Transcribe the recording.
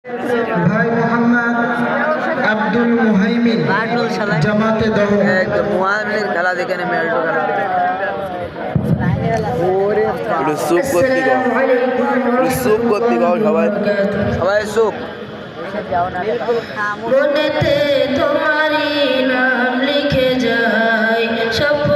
ভাই মোহাম্মদ আব্দুল মুহাইমিন জামাতে দহ মুহাইমিনের খেলা দেখে নেমে একটু সুপ করতে গাও সবাই সবাই সুপ বনেতে তোমারি নাম লিখে যায় সব